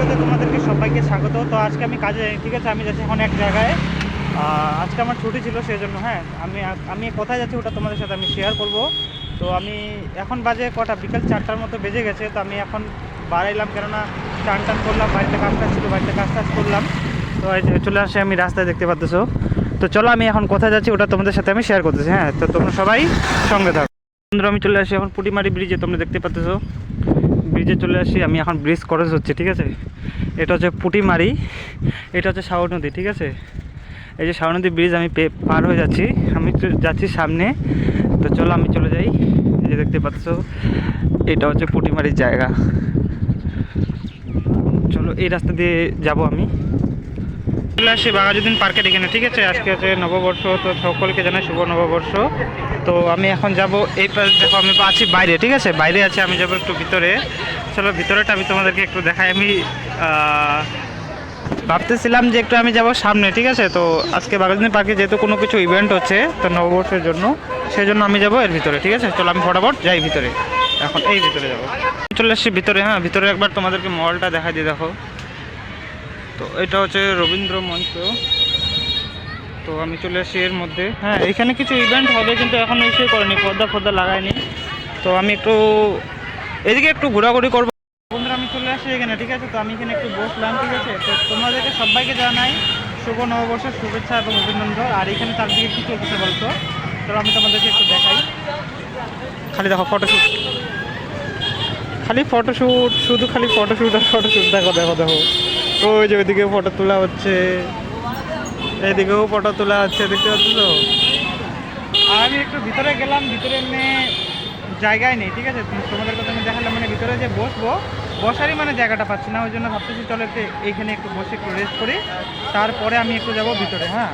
ভিডিওতে তোমাদেরকে সবাইকে স্বাগত। তো আজকে আমি কাজে যাই, ঠিক আছে। আমি যাচ্ছি এখন এক জায়গায়। আজকে আমার ছুটি ছিল, সেই জন্য হ্যাঁ আমি কোথায় যাচ্ছি ওটা তোমাদের সাথে আমি শেয়ার করব। তো আমি এখন বাজে কটা, বিকাল 4টার মতো বেজে গেছে। তো আমি এখন বাড়াইলাম, কেননা টান করলাম, বাড়িতে কাজ ছিল, বাড়িতে কাজ করলাম। তো চলে আসে আমি রাস্তায়, দেখতে পাচ্তেছো। তো চলো আমি এখন কোথায় যাচ্ছি ওটা তোমাদের সাথে আমি শেয়ার করতেছি। হ্যাঁ, তো তোমরা সবাই সঙ্গে থাকো। বন্ধুরা, আমি চলে আসি এখন পুটিমারি ব্রিজে, তোমরা দেখতে পাচ্তেছো। ব্রিজে চলে আসি আমি এখন, ব্রিজ ক্রস হচ্ছে, ঠিক আছে। এটা হচ্ছে পুটিমারি, এটা হচ্ছে শাওর নদী, ঠিক আছে। এই যে শাওর নদী ব্রিজ আমি পার হয়ে যাচ্ছি, আমি যাচ্ছি সামনে। তো চলো আমি চলে যাই। এই যে দেখতে পাচ্ছো, এটা হচ্ছে পুটিমারির জায়গা। চলো এই রাস্তা দিয়ে যাব আমি। চলে আসি বাঘাযতীন পার্কের এখানে, ঠিক আছে। আজকে হচ্ছে নববর্ষ, তো সকলকে জানাই শুভ নববর্ষ। তো আমি এখন যাব এই পাশে, দেখো আমি আছি বাইরে, ঠিক আছে। বাইরে আছি, আমি যাব একটু ভিতরে। চলো ভিতরেটা আমি তোমাদেরকে একটু দেখাই। আমি ভাবতেছিলাম যে একটু আমি যাব সামনে, ঠিক আছে। তো আজকে বাঘাযতীন পার্কে যেহেতু কোনো কিছু ইভেন্ট হচ্ছে, তো নববর্ষের জন্য, সেই জন্য আমি যাব এর ভিতরে, ঠিক আছে। চলো আমি ফটাফট যাই ভিতরে, এখন এই ভিতরে যাব। চলে আসছি ভিতরে। হ্যাঁ, ভিতরে একবার তোমাদেরকে মলটা দেখাই দিয়ে, দেখো। তো এটা হচ্ছে রবীন্দ্র মঞ্চ। তো আমি চলে আসি এর মধ্যে। হ্যাঁ, এখানে কিছু ইভেন্ট হবে, কিন্তু এখন ইস্যু করেনি, পর্দা লাগায়নি। তো আমি একটু এদিকে একটু ঘোরাঘুরি করবো। বন্ধুরা, আমি চলে আসি এখানে, ঠিক আছে। তো আমি এখানে একটু বসলাম, ঠিক আছে। তো তোমাদেরকে সবাইকে জানাই শুভ নববর্ষের শুভেচ্ছা এবং অভিনন্দন। আর এখানে চারদিকে কী চলতেছে বলতো, তো আমি তোমাদেরকে একটু দেখাই। খালি দেখো ফটোশ্যুট, খালি ফটোশ্যুট, শুধু খালি ফটোশ্যুট আর ফটোশ্যুট। দেখো দেখো দেখো, ওই যে ওইদিকে ফটো তোলা হচ্ছে, এইদিকেও ফটো তোলা হচ্ছে, দেখতে পাচ্ছ তো। আর আমি একটু ভিতরে গেলাম, ভিতরে এমনি জায়গায় নেই, ঠিক আছে। তোমাদের কথা আমি দেখালাম, মানে ভিতরে যে বসারই মানে জায়গাটা পাচ্ছি না। ওই জন্য ভাবতেছি চলো একটু এইখানে একটু বসে একটু রেস্ট করি, তারপরে আমি একটু যাব ভিতরে। হ্যাঁ।